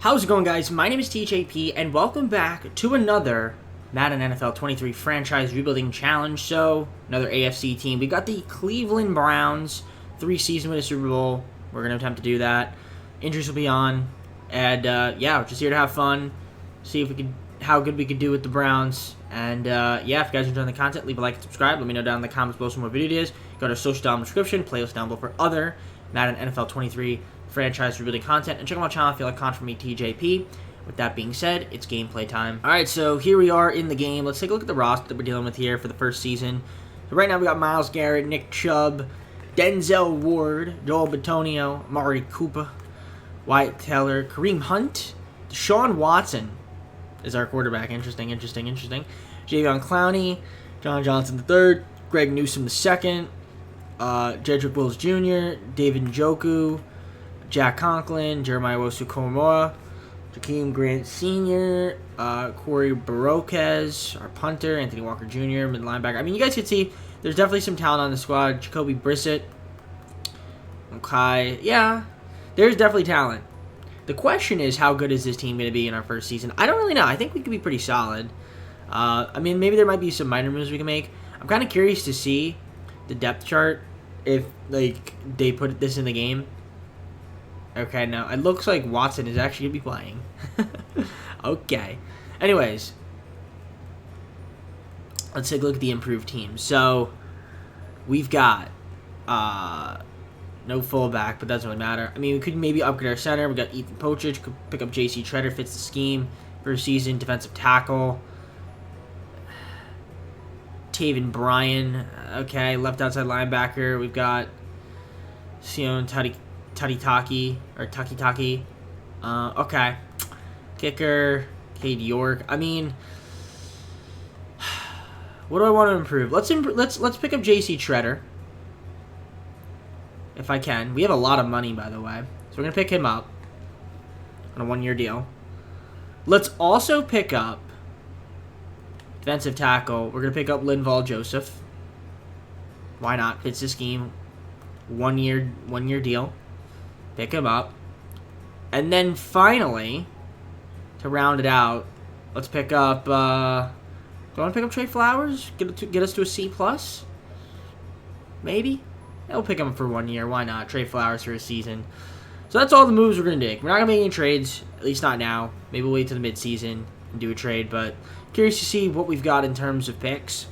How's it going, guys? My name is TJP, and welcome back to another Madden NFL 23 Franchise Rebuilding Challenge. So, another AFC team. We got the Cleveland Browns, 3-season with a Super Bowl. We're going to attempt to do that. Injuries will be on, and yeah, we're just here to have fun, see if we can, how good we could do with the Browns. And yeah, if you guys are enjoying the content, leave a like and subscribe. Let me know down in the comments below some more video ideas. Go to our social down in the description, playlist down below for other Madden NFL 23 franchise rebuilding content, and check out my channel if you like content from me, TJP. With that being said, it's gameplay time. Alright, so here we are in the game. Let's take a look at the roster that we're dealing with here for the first season. So right now we got Myles Garrett, Nick Chubb, Denzel Ward, Joel Bitonio, Amari Cooper, Wyatt Taylor, Kareem Hunt, Deshaun Watson is our quarterback. Interesting. Jadeveon Clowney, John Johnson III, Greg Newsome II, Jedrick Wills Jr., David Njoku, Jack Conklin, Jeremiah Owusu-Koramoah, Jakeem Grant Sr., Corey Barroquez, our punter, Anthony Walker Jr., mid linebacker. I mean, you guys can see there's definitely some talent on the squad. Jacoby Brissett, okay, yeah, there's definitely talent. The question is, how good is this team going to be in our first season? I don't really know. I think we could be pretty solid. I mean, maybe there might be some minor moves we can make. I'm kind of curious to see the depth chart if, like, they put this in the game. Okay, now it looks like Watson is actually going to be playing. Okay. Anyways, let's take a look at the improved team. So, we've got no fullback, but that doesn't really matter. I mean, we could maybe upgrade our center. We got Ethan Pochich, could pick up J.C. Treader, fits the scheme for a season. Defensive tackle. Taven Bryan, okay, left outside linebacker. We've got Sion Takitaki. Okay. Kicker, Cade York. I mean, what do I want to improve? Let's pick up J.C. Treader, if I can. We have a lot of money, by the way, so we're gonna pick him up on a 1-year deal. Let's also pick up defensive tackle. We're gonna pick up Linval Joseph. Why not? Fits the scheme. 1-year deal. Pick him up. And then finally, to round it out, let's pick up, do I want to pick up Trey Flowers? Get us to a C+? Maybe? Yeah, we'll pick him for 1 year. Why not? Trey Flowers for a season. So that's all the moves we're going to make. We're not going to make any trades, at least not now. Maybe we'll wait till the midseason and do a trade, but curious to see what we've got in terms of picks.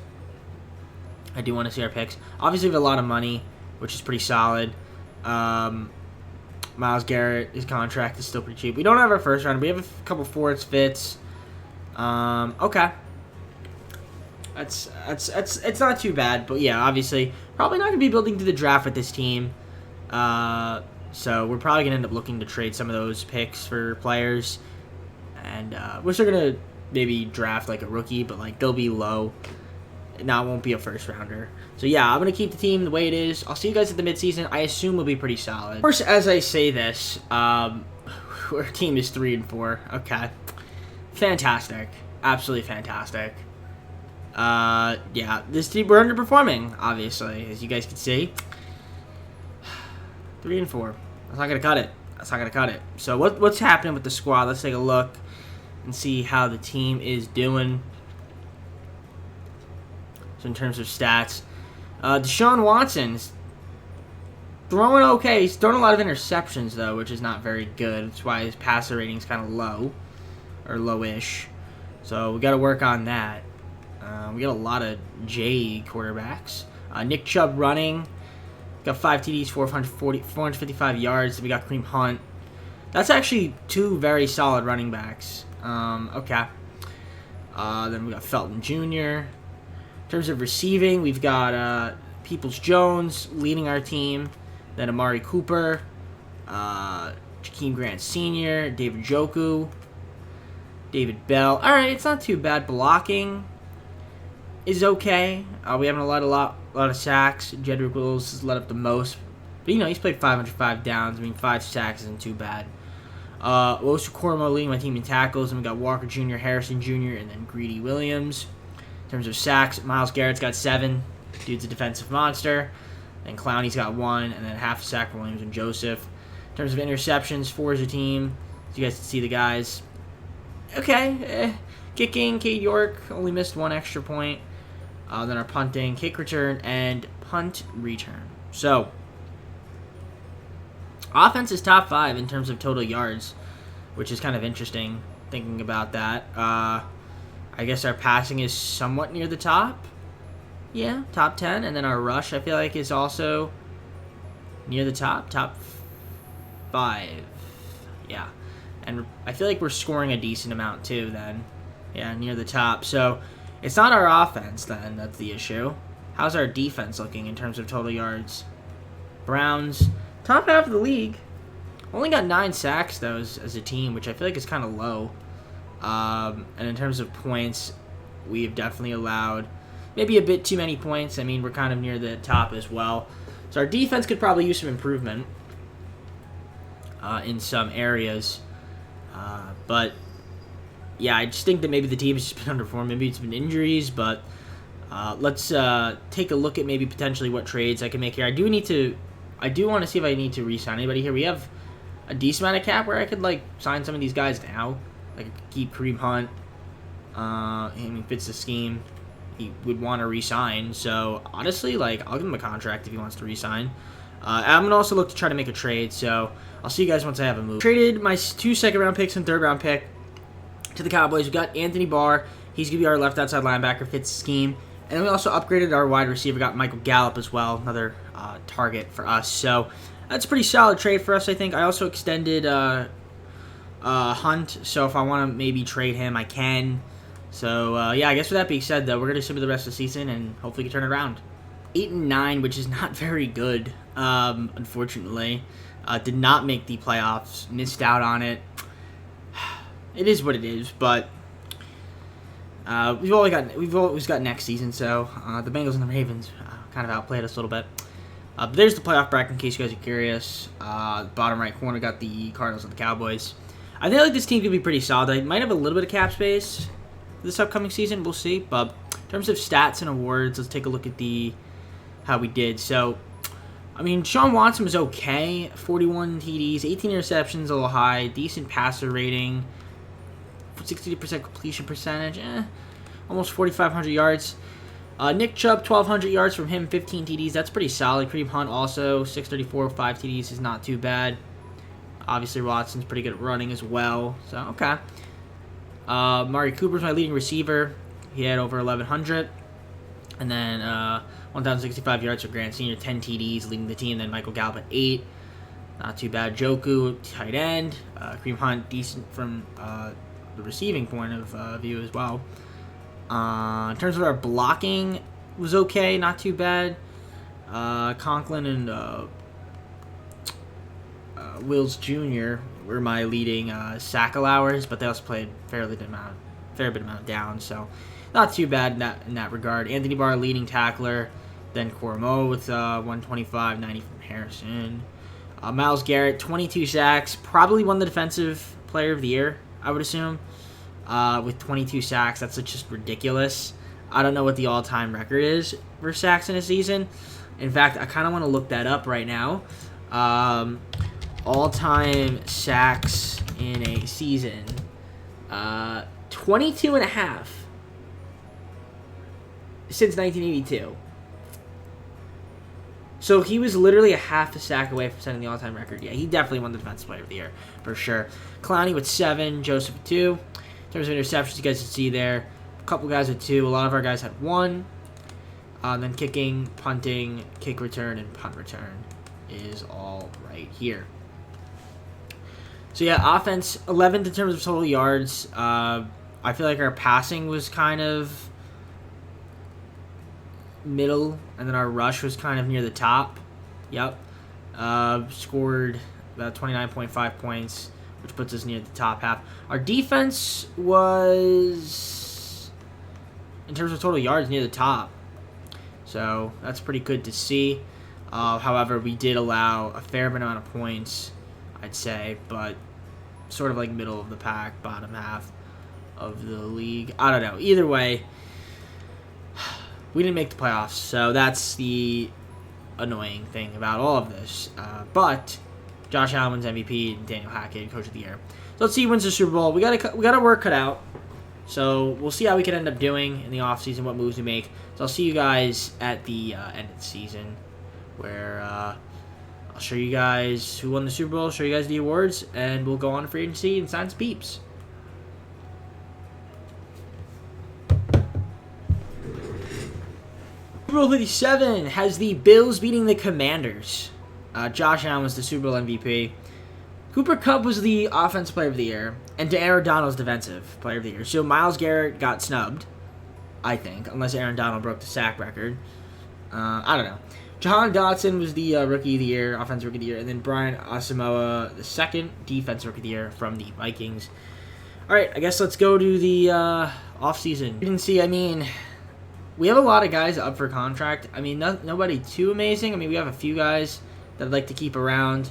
I do want to see our picks. Obviously, we have a lot of money, which is pretty solid. Myles Garrett, his contract is still pretty cheap. We don't have our first round. We have a couple fourths, fits. Okay. It's not too bad, but yeah, obviously, probably not going to be building to the draft with this team. So we're probably going to end up looking to trade some of those picks for players. And we're still going to maybe draft like a rookie, but like they'll be low. Now it won't be a first rounder. So yeah, I'm going to keep the team the way it is. I'll see you guys at the midseason. I assume we'll be pretty solid. Of course, as I say this, our team is 3-4. Okay. Fantastic. Absolutely fantastic. Yeah, this team, we're underperforming, obviously, as you guys can see. 3-4. That's not going to cut it. That's not going to cut it. So what's happening with the squad? Let's take a look and see how the team is doing. So in terms of stats, Deshaun Watson's throwing okay. He's throwing a lot of interceptions, though, which is not very good. That's why his passer rating's kind of low, or lowish. So we got to work on that. We got a lot of J quarterbacks. Nick Chubb running. Got 5 TDs, 455 yards. We got Kareem Hunt. That's actually 2 very solid running backs. Okay. Then we got Felton Jr. In terms of receiving, we've got Peoples-Jones leading our team. Then Amari Cooper, Jakeem Grant Sr., David Njoku, David Bell. All right, it's not too bad. Blocking is okay. We haven't a lot of sacks. Jedrick Wills has let up the most, but you know he's played 505 downs. I mean, 5 sacks isn't too bad. Owusu-Koramoah leading my team in tackles, and we got Walker Jr., Harrison Jr., and then Greedy Williams. In terms of sacks, Myles Garrett's got 7. Dude's a defensive monster. Then Clowney's got 1, and then half a sack for Williams and Joseph. In terms of interceptions, 4 as a team. So you guys can see the guys. Okay, kicking, Cade York only missed 1 extra point. Then our punting, kick return, and punt return. So, offense is top 5 in terms of total yards, which is kind of interesting thinking about that. I guess our passing is somewhat near the top. Yeah, top 10. And then our rush, I feel like, is also near the top 5. Yeah. And I feel like we're scoring a decent amount, too, then. Yeah, near the top. So, it's not our offense, then, that's the issue. How's our defense looking in terms of total yards? Browns, top half of the league. Only got 9 sacks, though, as a team, which I feel like is kind of low. And in terms of points, we've definitely allowed maybe a bit too many points. I mean, we're kind of near the top as well. So our defense could probably use some improvement in some areas. But, yeah, I just think that maybe the team has just been underperformed. Maybe it's been injuries, but let's take a look at maybe potentially what trades I can make here. I do want to see if I need to re-sign anybody here. We have a decent amount of cap where I could, like, sign some of these guys now. Like, I could keep Kareem Hunt. He fits the scheme. He would want to re-sign. So, honestly, like, I'll give him a contract if he wants to re-sign. I'm going to also look to try to make a trade. So, I'll see you guys once I have a move. Traded my 2 second-round picks and third-round pick to the Cowboys. We got Anthony Barr. He's going to be our left outside linebacker. Fits the scheme. And then we also upgraded our wide receiver. Got Michael Gallup as well. Another target for us. So, that's a pretty solid trade for us, I think. I also extended Hunt, so if I want to maybe trade him, I can. So, yeah, I guess with that being said, though, we're going to sit the rest of the season and hopefully we can turn it around. 8-9, which is not very good, unfortunately. Did not make the playoffs. Missed out on it. It is what it is, but we've always got next season, so the Bengals and the Ravens kind of outplayed us a little bit. But there's the playoff bracket in case you guys are curious. Bottom right corner got the Cardinals and the Cowboys. I feel like this team could be pretty solid. I might have a little bit of cap space this upcoming season. We'll see. But in terms of stats and awards, let's take a look at how we did. So, I mean, Sean Watson was okay. 41 TDs, 18 interceptions, a little high. Decent passer rating. 60% completion percentage. Almost 4,500 yards. Nick Chubb, 1,200 yards from him, 15 TDs. That's pretty solid. Kareem Hunt also, 634, 5 TDs is not too bad. Obviously, Watson's pretty good at running as well. So, okay. Mari Cooper's my leading receiver. He had over 1,100. And then 1,065 yards for Grant Sr., 10 TDs leading the team. Then Michael Gallup at 8. Not too bad. Joku, tight end. Kareem Hunt, decent from the receiving point of view as well. In terms of our blocking, was okay, not too bad. Conklin and Wills Jr. were my leading sack allowers, but they also played fair bit amount of downs, so not too bad in that regard. Anthony Barr, leading tackler, then Cormo with 125, 90 from Harrison. Myles Garrett, 22 sacks, probably won the defensive player of the year, I would assume. With 22 sacks, that's just ridiculous. I don't know what the all-time record is for sacks in a season. In fact, I kind of want to look that up right now. All-time sacks in a season. 22 and a half since 1982. So he was literally a half a sack away from setting the all-time record. Yeah, he definitely won the defensive player of the year, for sure. Clowney with 7, Joseph with 2. In terms of interceptions, you guys can see there, a couple guys with 2. A lot of our guys had 1. Then kicking, punting, kick return, and punt return is all right here. So yeah, offense, 11th in terms of total yards. I feel like our passing was kind of middle, and then our rush was kind of near the top. Yep. Scored about 29.5 points, which puts us near the top half. Our defense was, in terms of total yards, near the top. So that's pretty good to see. However, we did allow a fair amount of points, I'd say, but sort of like middle of the pack, bottom half of the league. I don't know. Either way, we didn't make the playoffs, so that's the annoying thing about all of this. But Josh Allen wins MVP and Daniel Hackett, Coach of the Year. So let's see who wins the Super Bowl. We got our work cut out. So we'll see how we can end up doing in the offseason, what moves we make. So I'll see you guys at the end of the season, where I'll show you guys who won the Super Bowl, show you guys the awards, and we'll go on to free agency and sign some peeps. Super Bowl 57 has the Bills beating the Commanders. Josh Allen was the Super Bowl MVP. Cooper Kupp was the Offensive Player of the Year, and Aaron Donald was Defensive Player of the Year. So Myles Garrett got snubbed, I think, unless Aaron Donald broke the sack record. I don't know. Jahan Dotson was the Rookie of the Year, Offensive Rookie of the Year, and then Brian Asamoah, the second Defensive Rookie of the Year from the Vikings. All right, I guess let's go to the offseason. You can see, I mean, we have a lot of guys up for contract. I mean, nobody too amazing. I mean, we have a few guys that I'd like to keep around.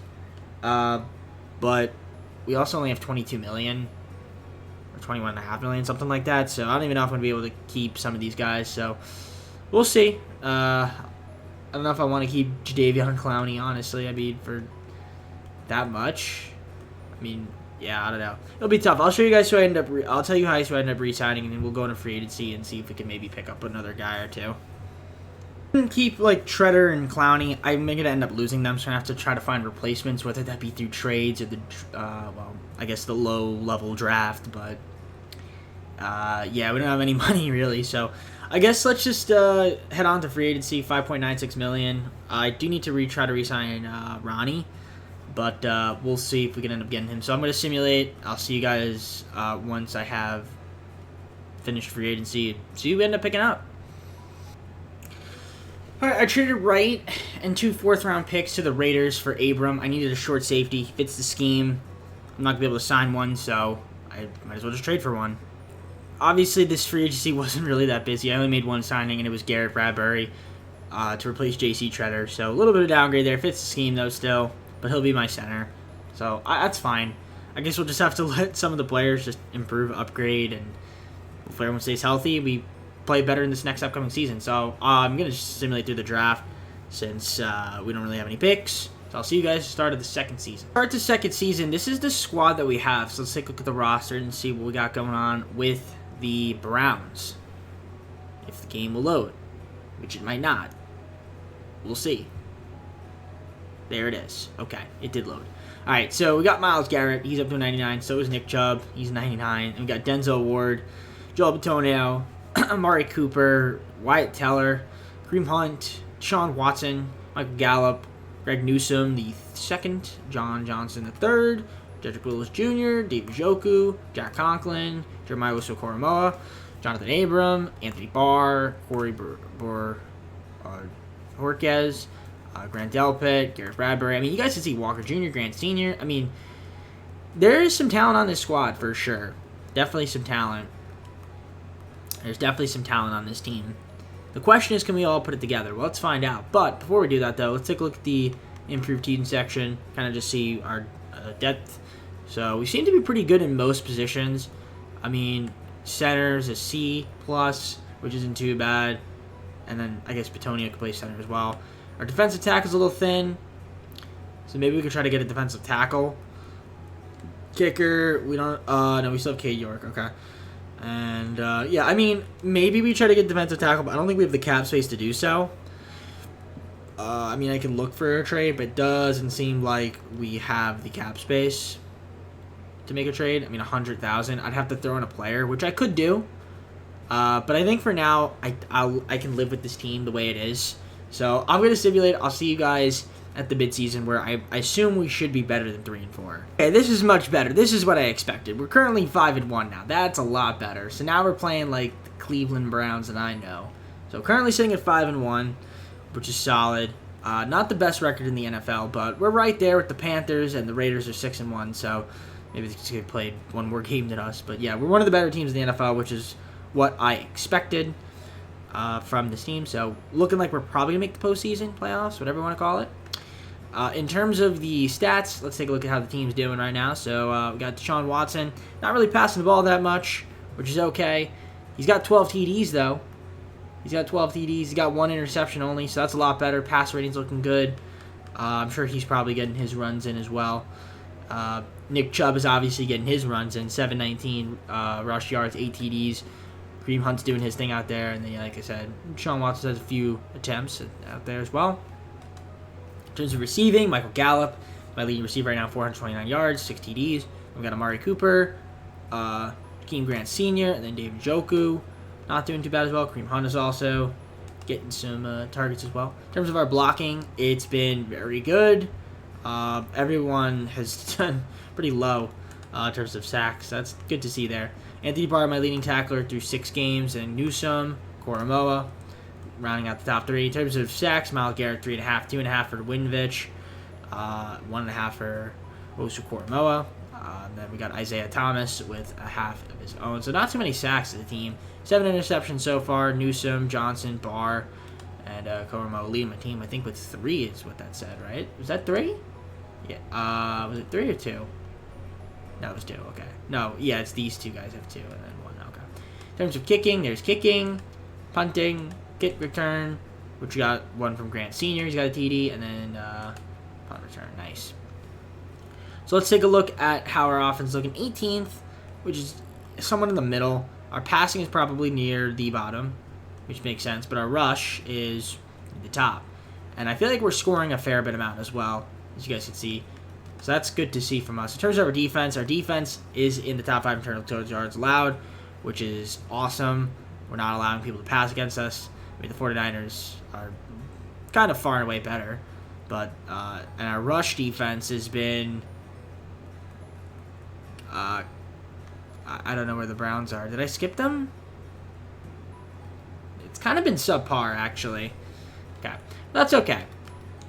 But we also only have $22 million or $21.5 million, something like that. So I don't even know if I'm going to be able to keep some of these guys. So we'll see. I don't know if I want to keep Jadeveon Clowney, honestly. I mean, for that much. I mean, yeah, I don't know. It'll be tough. I'll show you guys who I end up. I'll tell you who I end up re-signing, and then we'll go into free agency and see if we can maybe pick up another guy or two. Keep like Treader and Clowney. I'm gonna end up losing them, so I have to try to find replacements, whether that be through trades or the well, I guess the low level draft. But yeah, we don't have any money really, so I guess let's just head on to free agency. $5.96 million. I do need to try to re-sign Ronnie, but we'll see if we can end up getting him. So I'm gonna simulate. I'll see you guys once I have finished free agency. See who we end up picking up. Alright, I traded Wright and 2 fourth-round picks to the Raiders for Abram. I needed a short safety. He fits the scheme. I'm not going to be able to sign one, so I might as well just trade for one. Obviously, this free agency wasn't really that busy. I only made one signing, and it was Garrett Bradbury to replace J.C. Treader. So a little bit of downgrade there. Fits the scheme, though, still. But he'll be my center. So that's fine. I guess we'll just have to let some of the players just improve, upgrade, and hopefully everyone stays healthy. We play better in this next upcoming season. So I'm going to simulate through the draft since we don't really have any picks. So I'll see you guys at the start of the second season. Start the second season. This is the squad that we have. So let's take a look at the roster and see what we got going on with the Browns. If the game will load, which it might not. We'll see. There it is. Okay, it did load. All right, so we got Myles Garrett. He's up to 99. So is Nick Chubb. He's 99. And we got Denzel Ward, Joel Bitonio, Amari Cooper, Wyatt Teller, Kareem Hunt, Deshaun Watson, Michael Gallup, Greg Newsome the second, John Johnson the third, Jedrick Willis Jr., David Njoku, Jack Conklin, Jeremiah Owusu-Koramoah, Jonathan Abram, Anthony Barr, Corey Horquez, Grant Delpit, Garrett Bradbury. I mean, you guys can see Walker Jr., Grant Sr. I mean, there is some talent on this squad for sure. Definitely some talent. There's definitely some talent on this team. The question is, can we all put it together? Well, let's find out. But before we do that, though, let's take a look at the improved team section, kind of just see our depth. So we seem to be pretty good in most positions. I mean, center's a C+, which isn't too bad. And then I guess Bitonio could play center as well. Our defensive tackle is a little thin, so maybe we could try to get a defensive tackle. Kicker, we don't. No, we still have Cade York. Okay. And, yeah, I mean, maybe we try to get defensive tackle, but I don't think we have the cap space to do so. I mean, I can look for a trade, but it doesn't seem like we have the cap space to make a trade. I mean, $100,000. I'd have to throw in a player, which I could do. But I think for now, I can live with this team the way it is. So I'm going to simulate. I'll see you guys at the midseason, where I assume we should be better than 3-4. Okay, this is much better. This is what I expected. We're currently 5-1 now. That's a lot better. So now we're playing like the Cleveland Browns that I know. So currently sitting at 5-1, which is solid. Not the best record in the NFL, but we're right there with the Panthers, and the Raiders are 6-1. So maybe they played one more game than us. But yeah, we're one of the better teams in the NFL, which is what I expected from this team. So looking like we're probably going to make the postseason, playoffs, whatever you want to call it. In terms of the stats, let's take a look at how the team's doing right now. So we got Deshaun Watson, not really passing the ball that much, which is okay. He's got 12 TDs, though. He's got 12 TDs. He's got 1 interception only, so that's a lot better. Pass rating's looking good. I'm sure he's probably getting his runs in as well. Nick Chubb is obviously getting his runs in, 719 rush yards, 8 TDs. Kareem Hunt's doing his thing out there, and then, like I said, Deshaun Watson has a few attempts out there as well. In terms of receiving, Michael Gallup, my leading receiver right now, 429 yards, 6 TDs. We've got Amari Cooper, Keem Grant Sr., and then David Njoku, not doing too bad as well. Kareem Hunt is also getting some targets as well. In terms of our blocking, it's been very good. Everyone has done pretty low in terms of sacks. That's good to see there. Anthony Barr, my leading tackler, through 6 games, and Newsome, Koromoa, rounding out the top 3. In terms of sacks, Myles Garrett, 3.5, 2.5 for Winovich, 1.5 for Osu Koromoa. Then we got Isaiah Thomas with a half of his own. So not too many sacks to the team. 7 interceptions so far. Newsome, Johnson, Barr, and Koromoa leading my team, I think, with 3 is what that said, right? Was that 3? Yeah. Was it 3 or 2? No, it was 2. Okay. No, yeah, it's these 2 guys have 2 and then 1. Okay. In terms of kicking, there's kicking, punting, kick return, which we got one from Grant Sr. He's got a TD, and then punt return. Nice. So let's take a look at how our offense is looking. 18th, which is somewhat in the middle. Our passing is probably near the bottom, which makes sense, but our rush is at the top. And I feel like we're scoring a fair bit amount as well, as you guys can see. So that's good to see from us. In terms of our defense is in the top 5 in terms of total yards allowed, which is awesome. We're not allowing people to pass against us. I mean, the 49ers are kind of far and away better. But, and our rush defense has been, I don't know where the Browns are. Did I skip them? It's kind of been subpar, actually. Okay. That's okay.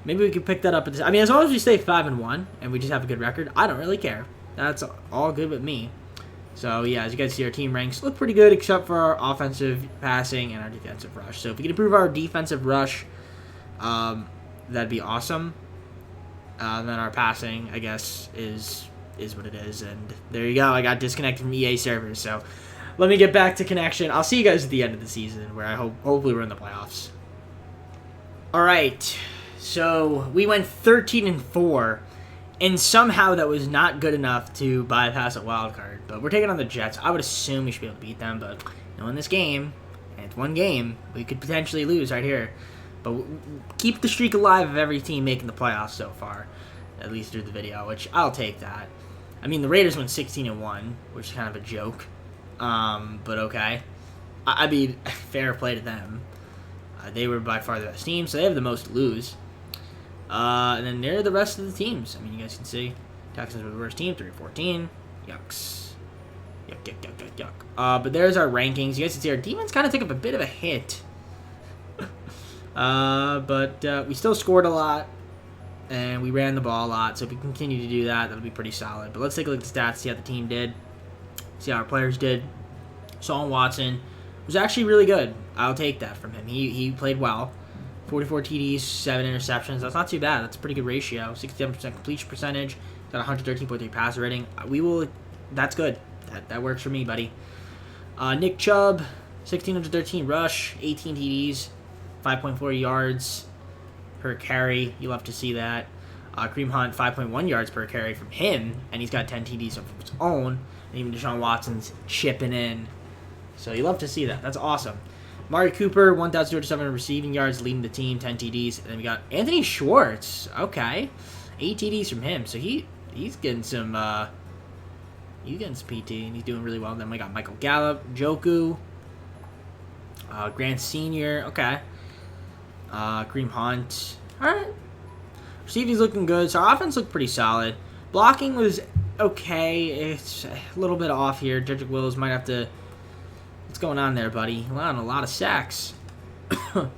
Maybe we can pick that up. I mean, as long as we stay 5-1 and we just have a good record, I don't really care. That's all good with me. So, yeah, as you guys see, our team ranks look pretty good except for our offensive passing and our defensive rush. So if we can improve our defensive rush, that'd be awesome. Then our passing, I guess, is what it is. And there you go. I got disconnected from EA servers. So let me get back to connection. I'll see you guys at the end of the season where I hopefully we're in the playoffs. All right. So we went 13-4, and somehow that was not good enough to bypass a wild card. But we're taking on the Jets. I would assume we should be able to beat them, but knowing this game, and it's one game, we could potentially lose right here. But keep the streak alive of every team making the playoffs so far, at least through the video, which I'll take that. I mean, the Raiders went 16-1, which is kind of a joke, but okay. I mean, fair play to them. They were by far the best team, so they have the most to lose. And then there are the rest of the teams. I mean, you guys can see Texans were the worst team, 3-14. Yucks. Yuck. But there's our rankings. You guys can see our defense kind of took up a bit of a hit. But we still scored a lot, and we ran the ball a lot. So if we continue to do that, that'll be pretty solid. But let's take a look at the stats, see how the team did, see how our players did. Deshaun Watson was actually really good. I'll take that from him. He played well. 44 TDs, 7 interceptions. That's not too bad. That's a pretty good ratio. 67% completion percentage. Got 113.3 passer rating. That's good. That works for me, buddy. Nick Chubb, 1,613 rush, 18 TDs, 5.4 yards per carry. You love to see that. Kareem Hunt, 5.1 yards per carry from him, and he's got 10 TDs of his own. And even Deshaun Watson's chipping in. So you love to see that. That's awesome. Amari Cooper, 1,207 receiving yards, leading the team, 10 TDs. And then we got Anthony Schwartz. Okay. 8 TDs from him. So he's getting some PT, and he's doing really well. And then we got Michael Gallup, Njoku, Grant Sr. Okay. Kareem Hunt. All right. Receiving's looking good. So our offense looked pretty solid. Blocking was okay. It's a little bit off here. Jedrick Wills might have to... What's going on there, buddy? Allowing a lot of sacks. In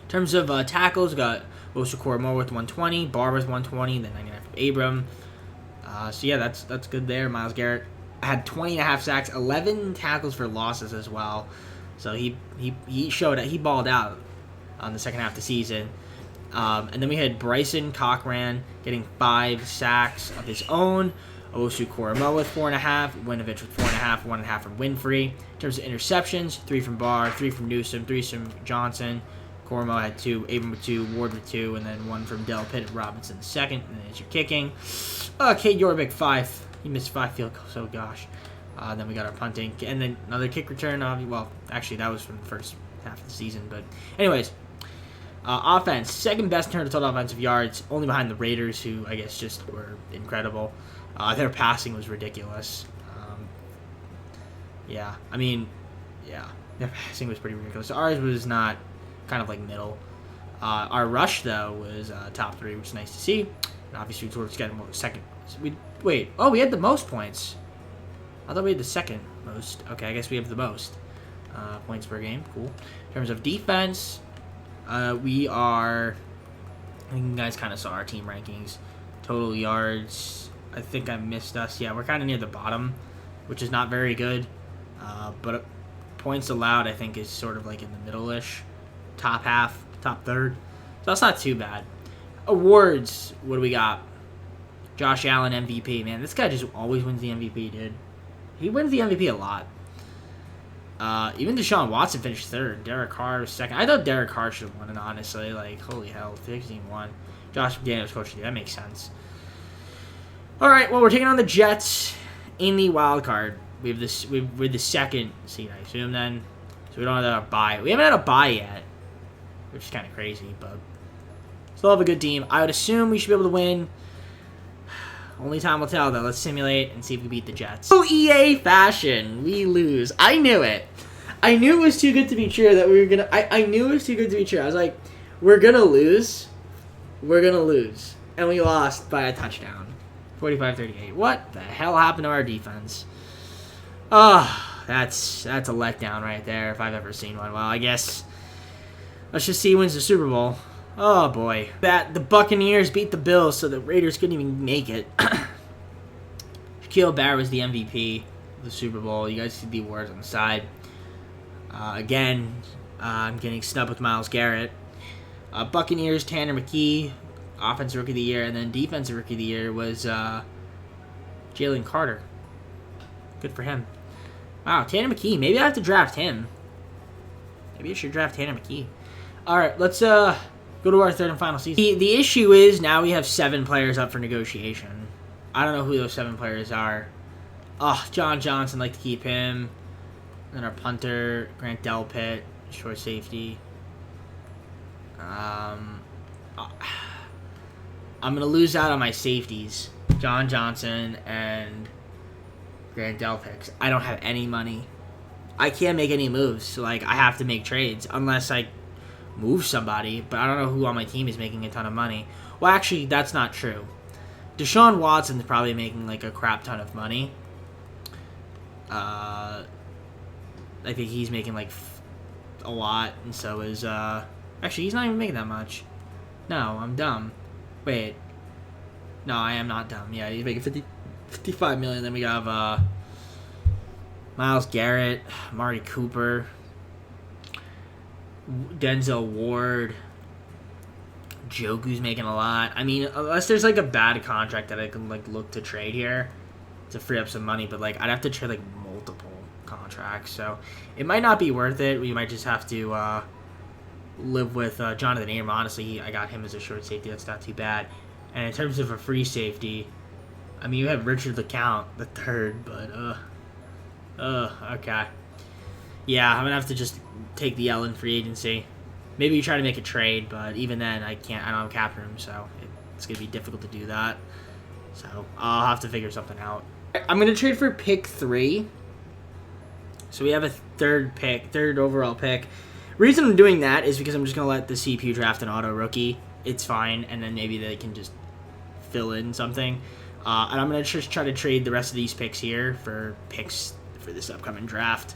terms of tackles, we got Osu Koromoa with 120, Barr with 120, then 99 from Abram. So yeah, that's good there. Myles Garrett had 20.5 sacks, 11 tackles for losses as well. So he showed it. He balled out on the second half of the season. And then we had Bryson Cochran getting 5 sacks of his own. Osu Koromoa with 4.5, Winovich with 4.5, 1.5 from Winfrey. In terms of interceptions, 3 from Barr, 3 from Newsome, 3 from Johnson, Cormo had 2, Abram with 2, Ward with 2, and then 1 from Del Pitt and Robinson the second. And then it's your kicking. Cade Yorvik 5. He missed 5 field goals. Oh gosh. Then we got our punting, and then another kick return. Well, actually that was from the first half of the season. But anyways, offense, second best in terms of total offensive yards, only behind the Raiders, who I guess just were incredible. Their passing was ridiculous. Yeah, I mean, yeah, their passing was pretty ridiculous. Ours was not, kind of like middle. Our rush though was top 3, which is nice to see. And obviously we towards getting second. We had the most points. I thought we had the second most. Okay, I guess we have the most points per game. Cool. In terms of defense, we are. I think you guys kind of saw our team rankings. Total yards. I think I missed us. Yeah, we're kind of near the bottom, which is not very good. But points allowed, I think, is sort of like in the middle-ish. Top half, top third. So that's not too bad. Awards, what do we got? Josh Allen, MVP. Man, this guy just always wins the MVP, dude. He wins the MVP a lot. Even Deshaun Watson finished 3rd. Derek Carr was 2nd. I thought Derek Carr should have won it, honestly. Like, holy hell, 16-1. Josh McDaniels coach. That makes sense. All right, well, we're taking on the Jets in the wild card. We have this. We're the 2nd seed, I assume, then. So we don't have a bye. We haven't had a bye yet, which is kind of crazy, but still have a good team. I would assume we should be able to win. Only time will tell, though. Let's simulate and see if we beat the Jets. Oh, EA fashion. We lose. I knew it. I knew it was too good to be true that we were going to... I knew it was too good to be true. I was like, we're going to lose. We're going to lose. And we lost by a touchdown. 45-38. What the hell happened to our defense? Oh, that's a letdown right there if I've ever seen one. Well, I guess let's just see who wins the Super Bowl. Oh, boy. The Buccaneers beat the Bills, so the Raiders couldn't even make it. Shaquille Barrett was the MVP of the Super Bowl. You guys see the awards on the side. Again, I'm getting snubbed with Myles Garrett. Buccaneers, Tanner McKee, Offensive Rookie of the Year, and then Defensive Rookie of the Year was Jalen Carter. Good for him. Wow, Tanner McKee. Maybe I have to draft him. Maybe I should draft Tanner McKee. All right, let's go to our 3rd and final season. The issue is now we have 7 players up for negotiation. I don't know who those 7 players are. Oh, John Johnson, like to keep him. Then our punter, Grant Delpit, short safety. I'm going to lose out on my safeties. John Johnson and Grant Delpit. I don't have any money. I can't make any moves. So, like, I have to make trades unless I move somebody, but I don't know who on my team is making a ton of money. Well, actually, that's not true. Deshaun Watson's probably making like a crap ton of money. I think he's making like a lot, and so is actually he's not even making that much. No, I'm dumb. Wait. No, I am not dumb. Yeah, he's making 55 million. Then we have Myles Garrett, Amari Cooper, Denzel Ward, Joku's making a lot. I mean, unless there's like a bad contract that I can like look to trade here to free up some money, but like I'd have to trade like multiple contracts, so it might not be worth it. We might just have to live with Jonathan Abram. Honestly, I got him as a short safety. That's not too bad. And in terms of a free safety, I mean, you have Richard LeCount, the 3rd, but okay. Yeah, I'm gonna have to just take the L in free agency. Maybe you try to make a trade, but even then, I can't. I don't have cap room, so it's gonna be difficult to do that. So I'll have to figure something out. I'm gonna trade for pick 3. So we have a 3rd overall pick. Reason I'm doing that is because I'm just gonna let the CPU draft an auto rookie. It's fine, and then maybe they can just fill in something. And I'm gonna just try to trade the rest of these picks here for picks for this upcoming draft.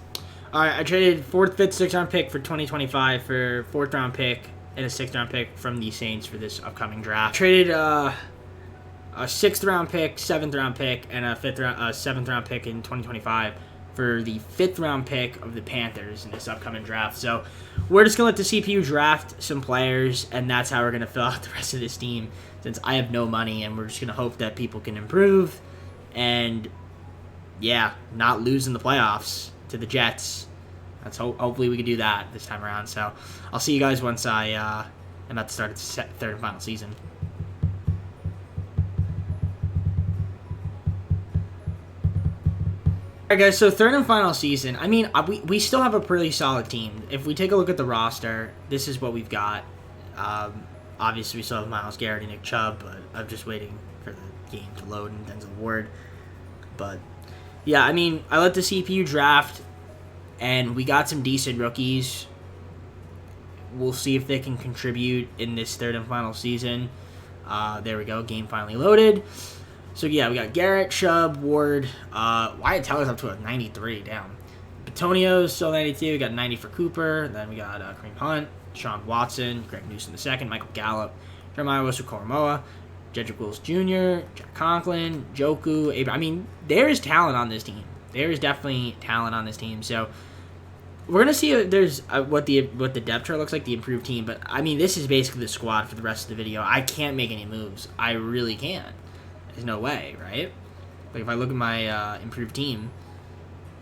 All right, I traded 4th, 5th, 6th round pick for 2025 for 4th round pick and a 6th round pick from the Saints for this upcoming draft. Traded a 6th round pick, 7th round pick, and a 7th round pick in 2025 for the 5th round pick of the Panthers in this upcoming draft. So we're just gonna let the CPU draft some players, and that's how we're gonna fill out the rest of this team. Since I have no money, and we're just gonna hope that people can improve, and yeah, not lose in the playoffs to the Jets. Hopefully we can do that this time around. So I'll see you guys once I am about to start the third and final season. Alright guys, so third and final season. I mean, we still have a pretty solid team. If we take a look at the roster, this is what we've got. Obviously, we still have Myles Garrett and Nick Chubb, but I'm just waiting for the game to load and Denzel Ward. But, yeah, I mean, I let the CPU draft, and we got some decent rookies. We'll see if they can contribute in this third and final season. There we go. Game finally loaded. So, yeah, we got Garrett, Chubb, Ward. Wyatt Teller's up to a 93. Down. Batonio's still 92. We got 90 for Cooper. Then we got Kareem Hunt, Sean Watson, Greg Newsom II, Michael Gallup, Jeremiah Owusu-Koramoah, Jedrick Wills Jr., Jack Conklin, Joku. I mean, there is talent on this team. There is definitely talent on this team. So, we're going to see if there's what the depth chart looks like, the improved team. But, I mean, this is basically the squad for the rest of the video. I can't make any moves. I really can't. There's no way, right? Like, if I look at my improved team,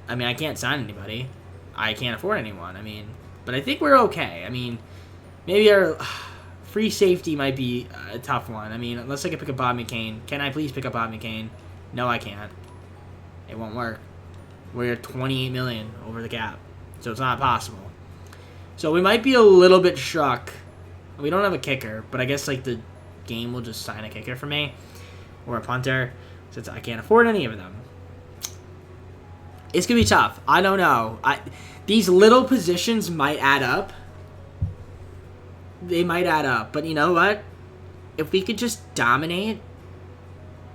I mean, I can't sign anybody. I can't afford anyone. I mean, but I think we're okay. I mean, maybe our free safety might be a tough one. I mean, unless I can pick up Bob McCain. Can I please pick up Bob McCain? No, I can't. It won't work. We're $28 million over the cap, so it's not possible. So we might be a little bit struck. We don't have a kicker, but I guess, like, the game will just sign a kicker for me. Or a punter, since I can't afford any of them. It's going to be tough. I don't know. These little positions might add up. They might add up. But you know what? If we could just dominate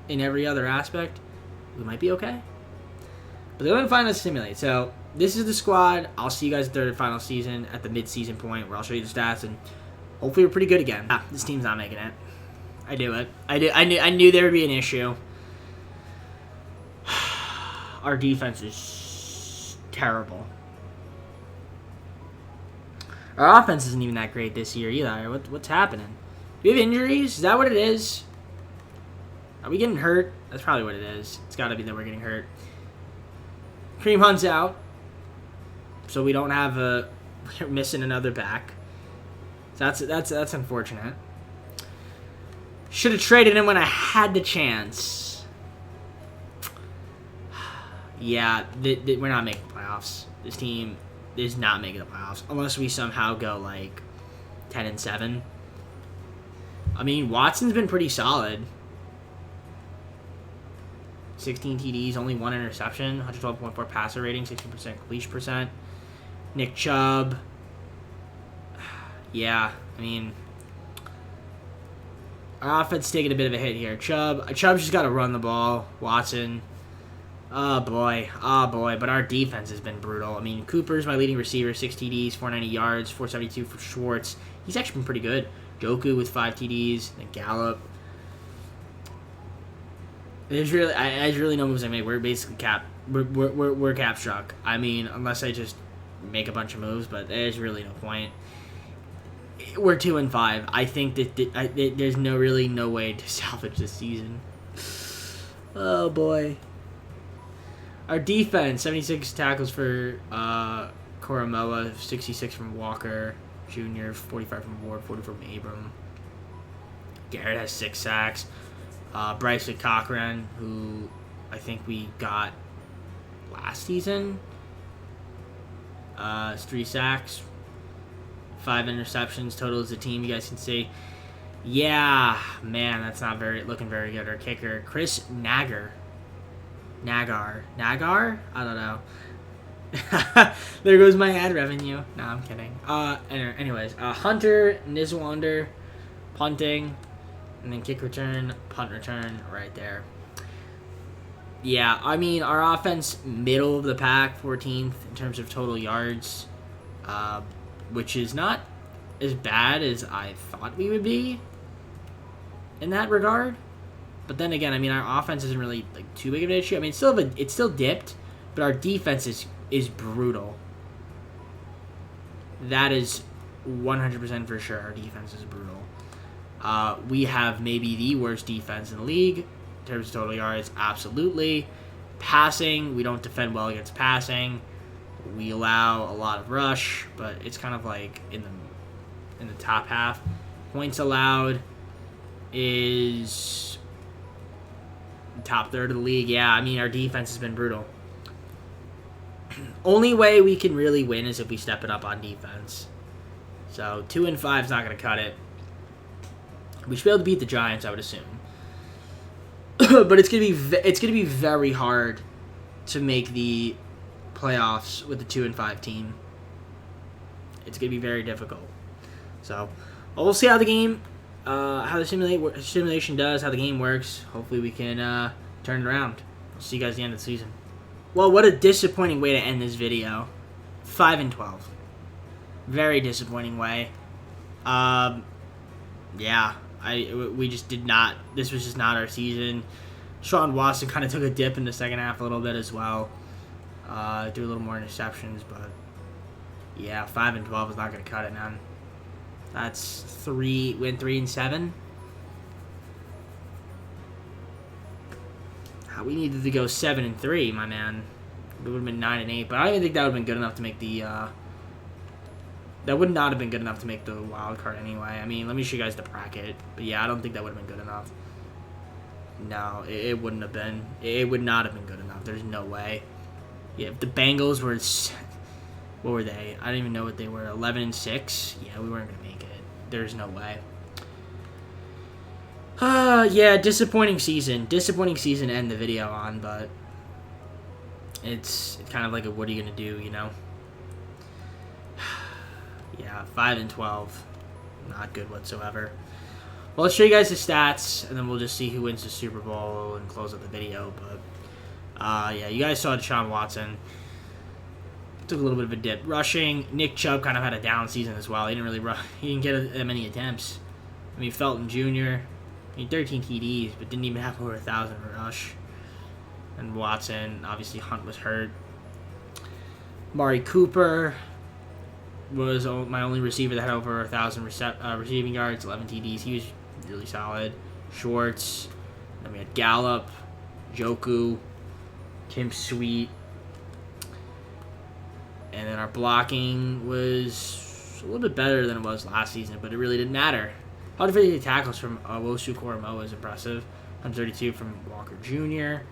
in every other aspect, we might be okay. But they're going to find us simulate. So, this is the squad. I'll see you guys at the third and final season at the mid-season point where I'll show you the stats. And hopefully we're pretty good again. This team's not making it. I knew it. I knew there would be an issue. Our defense is terrible. Our offense isn't even that great this year either. What's happening? Do we have injuries? Is that what it is? Are we getting hurt? That's probably what it is. It's got to be that we're getting hurt. Kareem Hunt's out. So we don't have a... We're missing another back. So that's unfortunate. Should have traded him when I had the chance. Yeah, we're not making the playoffs. This team is not making the playoffs unless we somehow go like 10-7. I mean, Watson's been pretty solid. 16 TDs, only 1 interception, 112.4 passer rating, 60% completion percent. Nick Chubb. Yeah, I mean, our offense taking a bit of a hit here. Chubb's just got to run the ball. Watson. Oh, boy. But our defense has been brutal. I mean, Cooper's my leading receiver. 6 TDs, 490 yards, 472 for Schwartz. He's actually been pretty good. Joku with 5 TDs. Then Gallup. There's really no moves I made. We're basically we're cap struck. I mean, unless I just make a bunch of moves, but there's really no point. We're 2-5. I think that there's no way to salvage this season. Oh boy. Our defense: 76 tackles for Koramoah, 66 from Walker Jr., 45 from Ward, 40 from Abram. Garrett has 6 sacks. Bryce Cochran, who I think we got last season, has 3 sacks. 5 interceptions total as a team. You guys can see. Yeah, man, that's not looking very good. Our kicker, Chris Nagar. I don't know. There goes my ad revenue. No, I'm kidding. Anyways, Hunter, Niswander, punting, and then kick return, punt return, right there. Yeah, I mean, our offense, middle of the pack, 14th in terms of total yards. Which is not as bad as I thought we would be in that regard. But then again, I mean, our offense isn't really like too big of an issue. I mean, it's still dipped, but our defense is brutal. That is 100% for sure. Our defense is brutal. We have maybe the worst defense in the league in terms of total yards. Absolutely. Passing, we don't defend well against passing. We allow a lot of rush, but it's kind of like in the top half. Points allowed is top third of the league. Yeah, I mean, our defense has been brutal. Only way we can really win is if we step it up on defense. So 2-5 is not going to cut it. We should be able to beat the Giants, I would assume. But it's gonna be very hard to make the playoffs with the 2-5 team. It's gonna be very difficult. So we'll see how the game, how the simulation does, how the game works. Hopefully we can turn it around. I'll see you guys at the end of the season. Well, what a disappointing way to end this video. 5-12. Very disappointing way. Yeah. We just did not. This was just not our season. Sean Watson kind of took a dip in the second half a little bit as well. Do a little more interceptions, but yeah, 5-12 is not going to cut it, man. That's 3-7. We needed to go 7-3, my man. It would have been 9-8, but I don't even think that would have been good enough to make the. That would not have been good enough to make the wild card anyway. I mean, let me show you guys the bracket. But yeah, I don't think that would have been good enough. No, it wouldn't have been. It would not have been good enough. There's no way. Yeah, if the Bengals were... What were they? I don't even know what they were. 11-6? Yeah, we weren't going to make it. There's no way. Yeah, disappointing season. Disappointing season to end the video on, but... It's kind of like a what are you going to do, you know? Yeah, 5-12. Not good whatsoever. Well, let's show you guys the stats, and then we'll just see who wins the Super Bowl and close out the video. But, yeah, you guys saw Deshaun Watson. Took a little bit of a dip. Rushing, Nick Chubb kind of had a down season as well. He didn't really rush. He didn't get that many attempts. I mean, Felton Jr., 13 TDs, but didn't even have over 1,000 rush. And Watson, obviously Hunt was hurt. Amari Cooper was my only receiver that had over 1,000 receiving yards, 11 TDs. He was really solid. Schwartz. Then we had Gallup, Joku, Tim Sweet. And then our blocking was a little bit better than it was last season, but it really didn't matter. 150 tackles from Wosu Koromo is impressive. 132 from Walker Jr.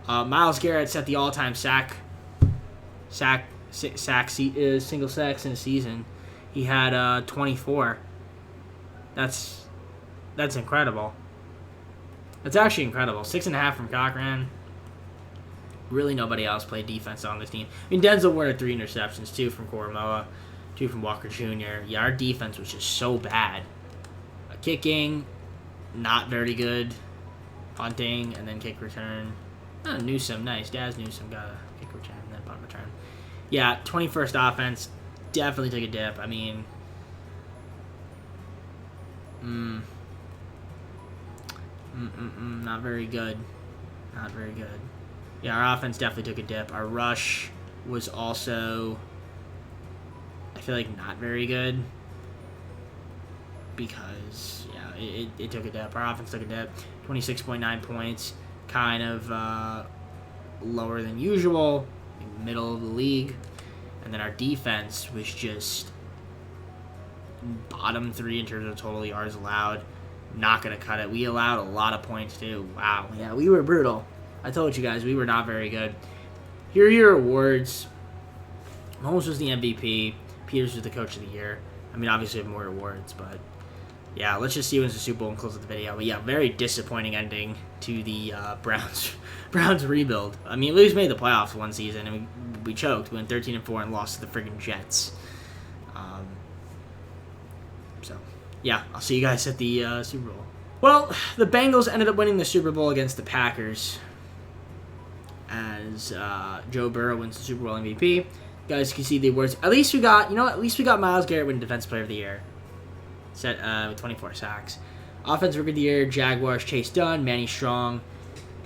Myles Garrett set the all-time single sacks in a season. He had 24. That's incredible. That's actually incredible. 6.5 from Cochran. Really nobody else played defense on this team. I mean, Denzel Ward had 3 interceptions, 2 from Koromoa, 2 from Walker Jr. Yeah, our defense was just so bad. Kicking, not very good. Punting, and then kick return. Oh, Newsome, nice. Daz Newsome got a kick return and then punt return. Yeah, 21st offense, definitely took a dip. I mean, not very good. Not very good. Yeah, our offense definitely took a dip. Our rush was also, I feel like, not very good because, yeah, it took a dip. Our offense took a dip. 26.9 points, kind of lower than usual, middle of the league. And then our defense was just bottom 3 in terms of total yards allowed. Not going to cut it. We allowed a lot of points, too. Wow. Yeah, we were brutal. I told you guys, we were not very good. Here are your awards. Mahomes was the MVP. Peters was the Coach of the Year. I mean, obviously we have more awards, but yeah, let's just see who wins the Super Bowl and close the video. But yeah, very disappointing ending to the Browns rebuild. I mean, we just made the playoffs one season, and we choked. We went 13-4 and lost to the friggin' Jets. So, yeah, I'll see you guys at the Super Bowl. Well, the Bengals ended up winning the Super Bowl against the Packers as Joe Burrow wins the Super Bowl MVP. You guys can see the awards. At least we got, at least we got Myles Garrett winning Defensive Player of the Year. Set with 24 sacks. Offensive Rookie of the Year, Jaguars, Chase Dunn, Manny Strong.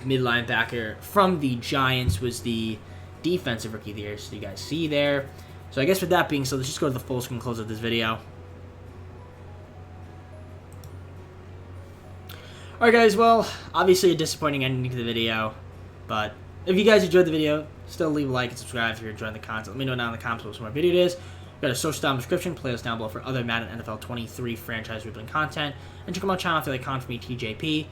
Mid linebacker from the Giants was the Defensive Rookie of the Year, so you guys see there. So I guess with that being said, let's just go to the full screen close of this video. Alright guys, well, obviously a disappointing ending to the video, but if you guys enjoyed the video, Still leave a like and subscribe if you're enjoying the content. Let me know down in the comments what some more video it is. We've got a social down description, playlist down below for other Madden NFL 23 franchise rebuilding content. And check out my channel if you like content from me, TJP.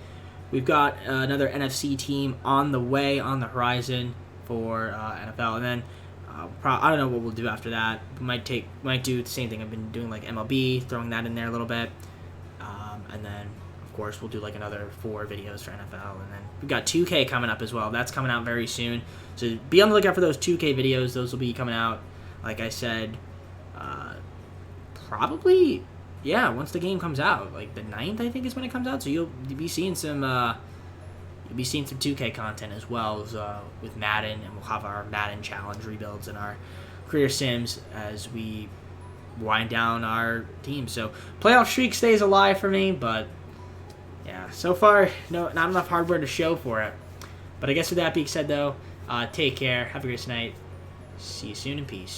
We've got another NFC team on the way, on the horizon for NFL. And then I don't know what we'll do after that. We might do the same thing I've been doing, like MLB, throwing that in there a little bit. And then, of course, we'll do like another 4 videos for NFL. And then we've got 2K coming up as well. That's coming out very soon. So be on the lookout for those 2K videos. Those will be coming out, like I said, probably, yeah, once the game comes out. Like the 9th, I think, is when it comes out. So you'll be seeing some 2K content as well as with Madden. And we'll have our Madden challenge rebuilds and our career sims as we wind down our team. So playoff streak stays alive for me, but yeah, so far not enough hardware to show for it. But I guess with that being said, though, take care, have a great night, see you soon, and peace.